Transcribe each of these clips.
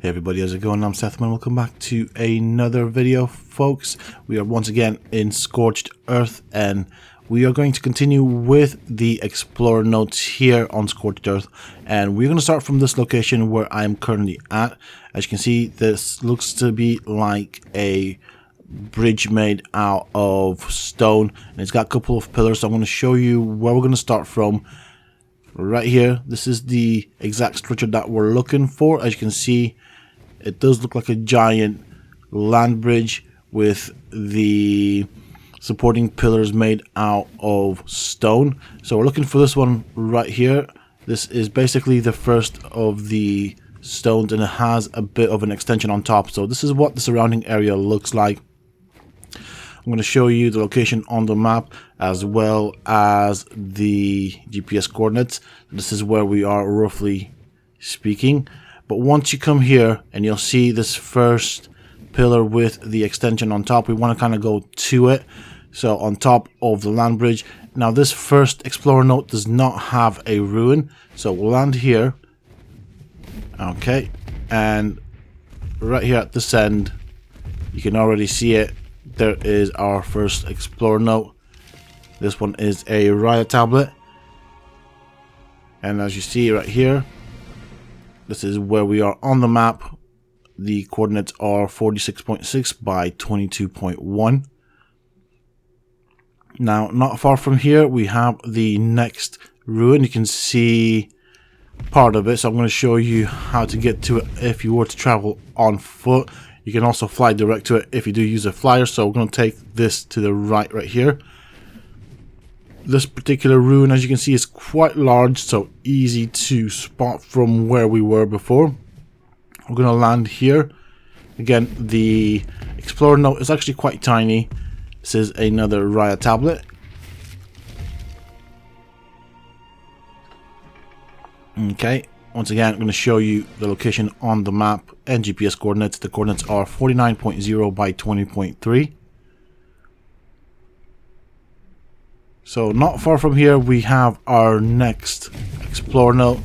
Hey everybody, how's it going? I'm Sethum and welcome back to another video, folks. We are once again in Scorched Earth and we are going to continue with the Explorer notes here on Scorched Earth, and we're going to start from this location where I'm currently at. As you can see, this looks to be like a bridge made out of stone, and it's got a couple of pillars, so I'm going to show you where we're going to start from. Right here, this is the exact structure that we're looking for. As you can see, it does look like a giant land bridge with the supporting pillars made out of stone. So we're looking for this one right here. This is basically the first of the stones and it has a bit of an extension on top. So this is what the surrounding area looks like. I'm going to show you the location on the map as well as the GPS coordinates. This is where we are roughly speaking. But once you come here and you'll see this first pillar with the extension on top, we want to kind of go to it. So on top of the land bridge. Now this first Explorer note does not have a rune. So we'll land here. Okay. And right here at this end, you can already see it. There is our first Explorer note. This one is a riot tablet. And as you see right here, this is where we are on the map. The coordinates are 46.6 by 22.1. Now, not far from here, we have the next rune. You can see part of it. So I'm going to show you how to get to it if you were to travel on foot. You can also fly direct to it if you do use a flyer. So we're going to take this to the right here. This particular rune, as you can see, is quite large, so easy to spot from where we were before. We're going to land here. Again, the Explorer note is actually quite tiny. This is another riot tablet. Okay, once again, I'm going to show you the location on the map and GPS coordinates. The coordinates are 49.0 by 20.3. So not far from here, we have our next Explorer note.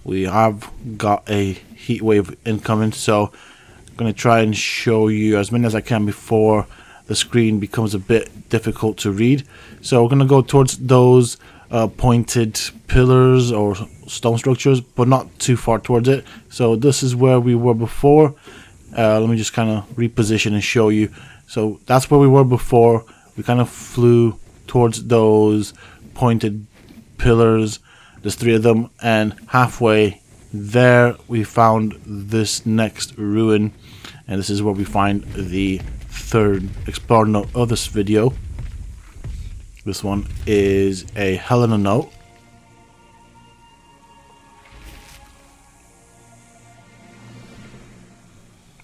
We have got a Heatwave incoming, so I'm going to try and show you as many as I can before the screen becomes a bit difficult to read. So we're going to go towards those pointed pillars or stone structures, but not too far towards it. So this is where we were before. Let me just kind of reposition and show you. So that's where we were before. We kind of flew towards those pointed pillars. There's 3 of them, and halfway there we found this next ruin, and this is where we find the third Explorer note of this video. This one is a Helena note.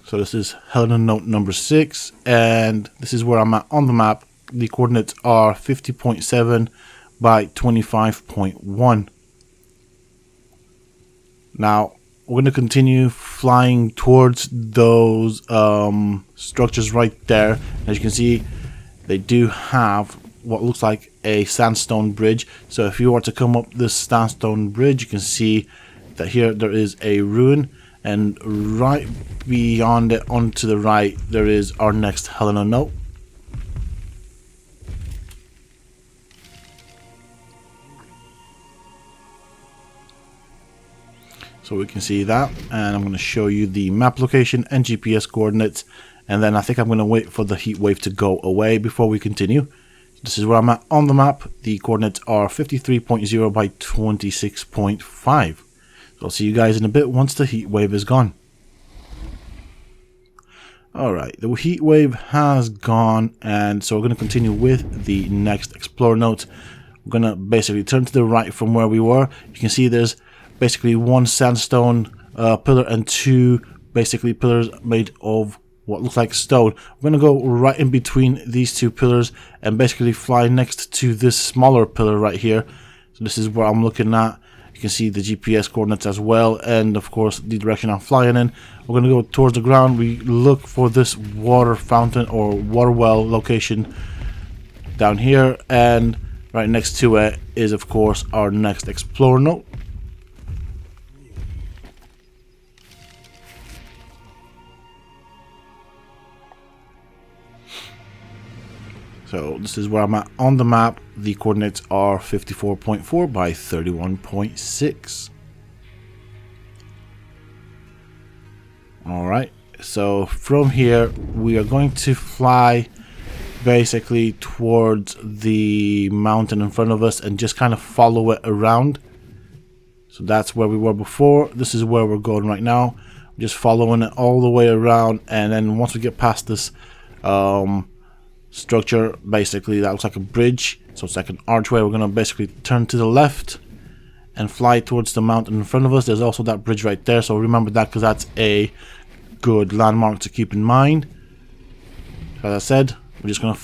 So this is Helena note number 6, and this is where I'm at on the map. The coordinates are 50.7 by 25.1. Now we're going to continue flying towards those structures right there. As you can see, they do have what looks like a sandstone bridge. So if you were to come up this sandstone bridge, you can see that here there is a rune, and right beyond it onto the right there is our next Helena note. So we can see that, and I'm going to show you the map location and GPS coordinates, and then I think I'm going to wait for the heat wave to go away before we continue. This is where I'm at on the map. The coordinates are 53.0 by 26.5. So I'll see you guys in a bit once the heat wave is gone. Alright, the heat wave has gone, and so we're going to continue with the next Explorer note. We're going to basically turn to the right from where we were. You can see there's basically 1 sandstone pillar and 2 basically pillars made of what looks like stone. We're going to go right in between these 2 pillars and basically fly next to this smaller pillar right here. So this is where I'm looking at. You can see the GPS coordinates as well, and of course the direction I'm flying in. We're going to go towards the ground. We look for this water fountain or water well location down here, and right next to it is of course our next Explorer note. So this is where I'm at on the map. The coordinates are 54.4 by 31.6. Alright, so from here we are going to fly basically towards the mountain in front of us and just kind of follow it around. So that's where we were before. This is where we're going right now. Just following it all the way around, and then once we get past this structure, basically that looks like a bridge, so it's like an archway, we're going to basically turn to the left and fly towards the mountain in front of us. There's also that bridge right there, so remember that because that's a good landmark to keep in mind. As I said, we're just going to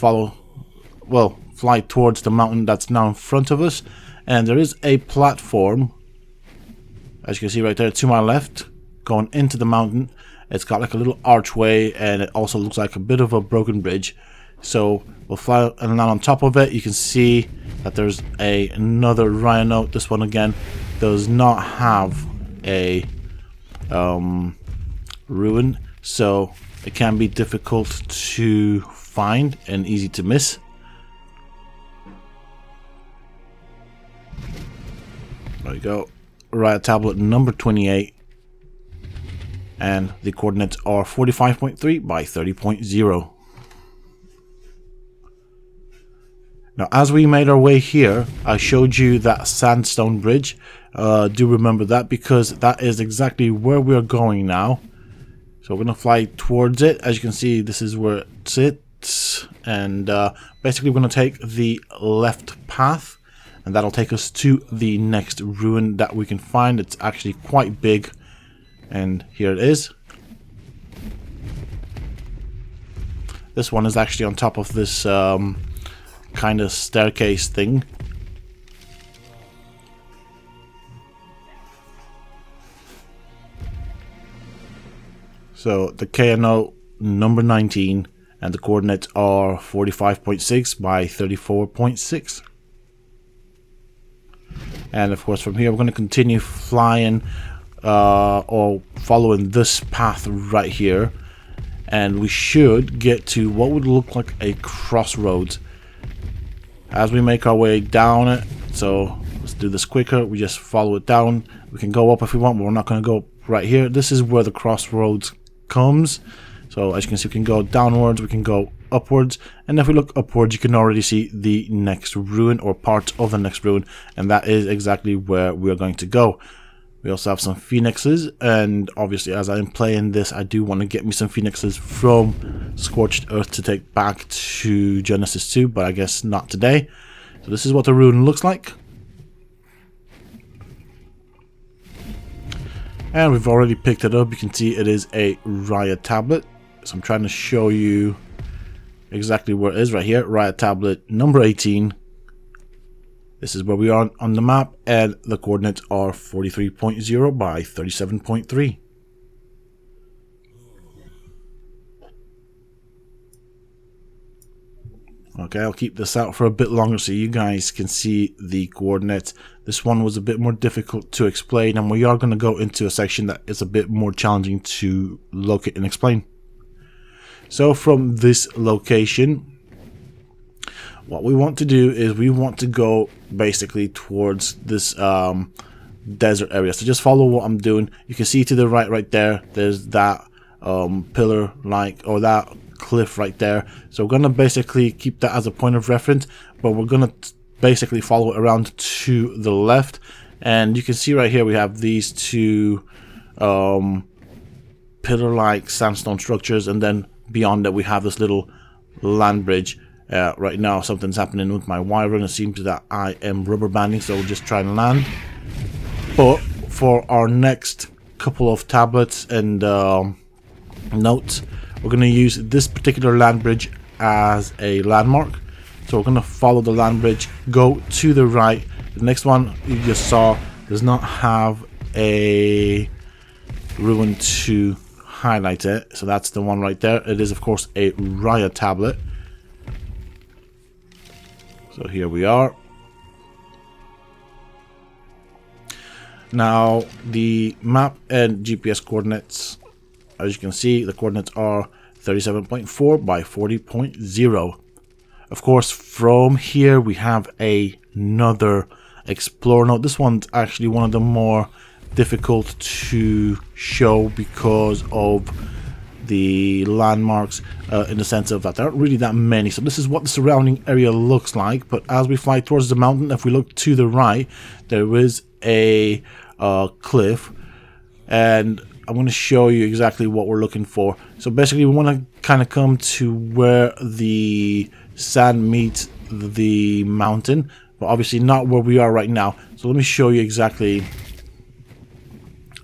fly towards the mountain that's now in front of us, and there is a platform, as you can see right there to my left, going into the mountain. It's got like a little archway, and it also looks like a bit of a broken bridge. So we'll fly and land on top of it. You can see that there's another rhino. This one again does not have a rune, so it can be difficult to find and easy to miss. There we go. Right, tablet number 28. And the coordinates are 45.3 by 30.0. Now, as we made our way here, I showed you that sandstone bridge. Do remember that, because that is exactly where we are going now. So we're going to fly towards it. As you can see, this is where it sits. And basically, we're going to take the left path. And that'll take us to the next ruin that we can find. It's actually quite big. And here it is. This one is actually on top of this kind of staircase thing. So the KNO number 19, and the coordinates are 45.6 by 34.6. And of course from here we're going to continue flying or following this path right here, and we should get to what would look like a crossroads as we make our way down it. So let's do this quicker. We just follow it down. We can go up if we want, but we're not going to go right here. This is where the crossroads comes. So as you can see, we can go downwards, we can go upwards, and if we look upwards you can already see the next ruin, or part of the next ruin, and that is exactly where we are going to go. We also have some phoenixes, and obviously as I am playing this I do want to get me some phoenixes from Scorched Earth to take back to Genesis 2, but I guess not today. So this is what the rune looks like. And we've already picked it up. You can see it is a riot tablet. So I'm trying to show you exactly where it is right here. Riot tablet number 18. This is where we are on the map, and the coordinates are 43.0 by 37.3. Okay, I'll keep this out for a bit longer so you guys can see the coordinates. This one was a bit more difficult to explain, and we are going to go into a section that is a bit more challenging to locate and explain. So from this location, what we want to do is we want to go basically towards this desert area. So just follow what I'm doing. You can see to the right there, there's that pillar like, or that cliff right there. So we're going to basically keep that as a point of reference, but we're going to basically follow it around to the left. And you can see right here we have these two pillar like sandstone structures, and then beyond that we have this little land bridge. Right now something's happening with my wiring. It seems that I am rubber banding, so we'll just try and land. But for our next couple of tablets and notes, we're going to use this particular land bridge as a landmark. So we're going to follow the land bridge, go to the right. The next one you just saw does not have a ruin to highlight it, so that's the one right there. It is of course a riot tablet. So here we are. Now the map and GPS coordinates, as you can see, the coordinates are 37.4 by 40.0. Of course, from here we have another explorer node. This one's actually one of the more difficult to show because of the landmarks, in the sense of that there aren't really that many. So this is what the surrounding area looks like, but as we fly towards the mountain, if we look to the right, there is a cliff, and I'm going to show you exactly what we're looking for. So basically we want to kind of come to where the sand meets the mountain, but obviously not where we are right now. So let me show you exactly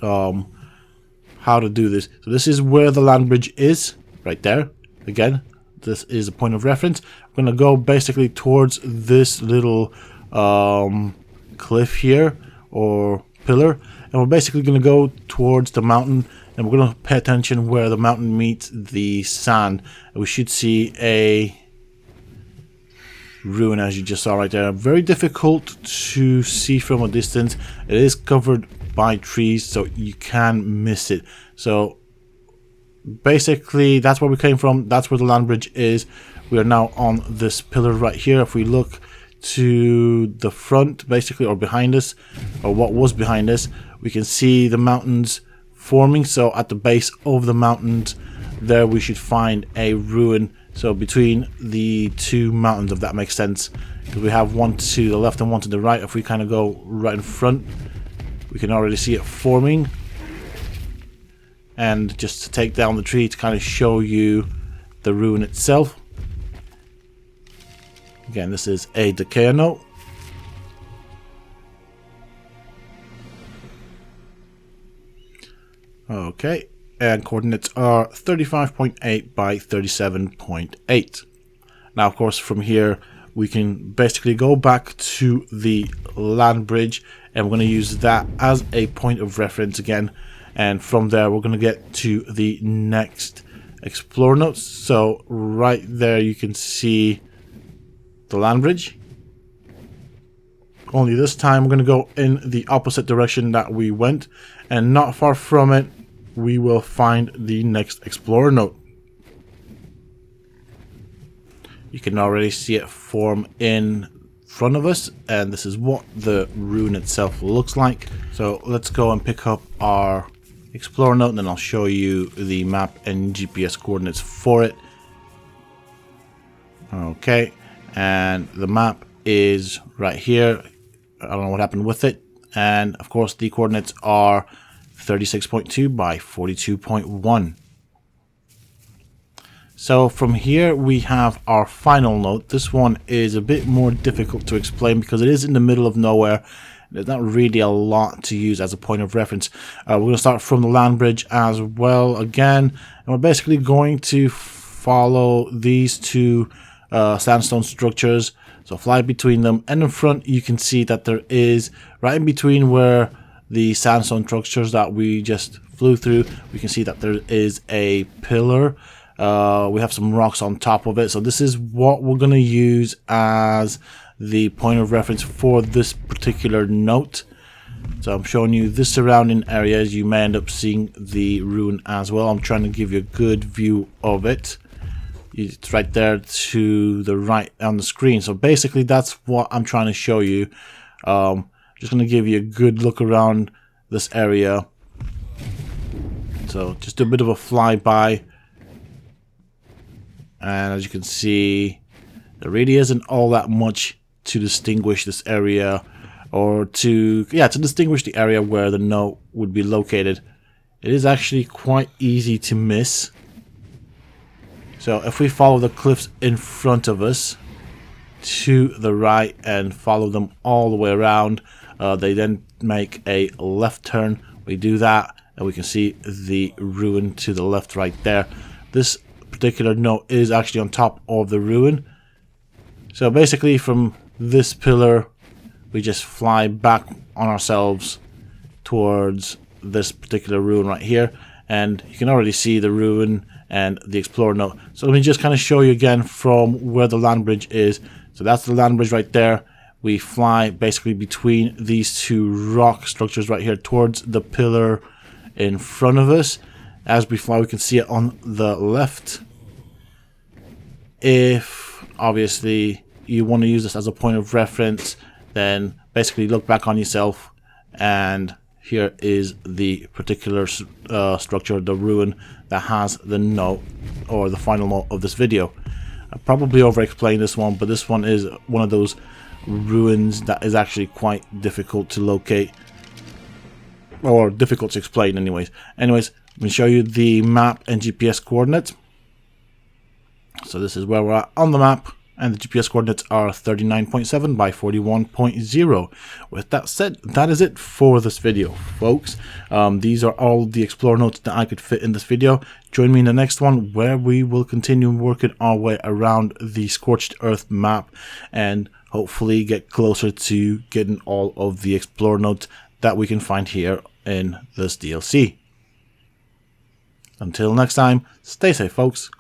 how to do this. So this is where the land bridge is, right there. Again, this is a point of reference. I'm going to go basically towards this little cliff here, or pillar, and we're basically going to go towards the mountain, and we're going to pay attention where the mountain meets the sand, and we should see a rune, as you just saw right there. Very difficult to see from a distance. It is covered by trees, so you can miss it. So basically that's where we came from. That's where the land bridge is. We are now on this pillar right here. If we look to the front, basically, or behind us, or what was behind us, we can see the mountains forming. So at the base of the mountains there we should find a ruin. So between the two mountains, if that makes sense, because we have one to the left and one to the right. If we kind of go right in front, we can already see it forming. And just to take down the tree to kind of show you the ruin itself. Again, this is a decay note. Okay, and coordinates are 35.8 by 37.8. Now, of course, from here we can basically go back to the land bridge, and we're going to use that as a point of reference again. And from there we're going to get to the next explorer notes. So right there you can see the land bridge. Only this time we're going to go in the opposite direction that we went, and not far from it we will find the next explorer note. You can already see it form in front of us, and this is what the rune itself looks like. So let's go and pick up our explorer note, and then I'll show you the map and GPS coordinates for it. Okay, and the map is right here. I don't know what happened with it, and of course the coordinates are 36.2 by 42.1. So from here we have our final note. This one is a bit more difficult to explain because it is in the middle of nowhere. There's not really a lot to use as a point of reference. We're going to start from the land bridge as well again, and we're basically going to follow these two sandstone structures. So fly between them, and in front you can see that there is, right in between where the sandstone structures that we just flew through, we can see that there is a pillar. We have some rocks on top of it, so this is what we're going to use as the point of reference for this particular note. So I'm showing you the surrounding areas. You may end up seeing the rune as well. I'm trying to give you a good view of it. It's right there to the right on the screen. So basically that's what I'm trying to show you. Just going to give you a good look around this area. So just a bit of a flyby. And as you can see, there really isn't all that much to distinguish this area, or to distinguish the area where the note would be located. It is actually quite easy to miss. So if we follow the cliffs in front of us to the right and follow them all the way around, they then make a left turn. We do that and we can see the ruin to the left right there. This particular note is actually on top of the ruin. So basically from this pillar we just fly back on ourselves towards this particular ruin right here, and you can already see the ruin and the explorer note. So let me just kind of show you again from where the land bridge is. So that's the land bridge right there. We fly basically between these two rock structures right here towards the pillar in front of us. As we fly we can see it on the left. If obviously you want to use this as a point of reference, then basically look back on yourself, and here is the particular structure, the rune that has the note or the final note of this video. I probably over-explained this one, but this one is one of those ruins that is actually quite difficult to locate, or difficult to explain anyways. I'm going to show you the map and GPS coordinates. So this is where we're at on the map, and the GPS coordinates are 39.7 by 41.0. With that said, that is it for this video, folks. These are all the explore notes that I could fit in this video. Join me in the next one, where we will continue working our way around the Scorched Earth map and hopefully get closer to getting all of the explore notes that we can find here in this DLC. Until next time, stay safe, folks.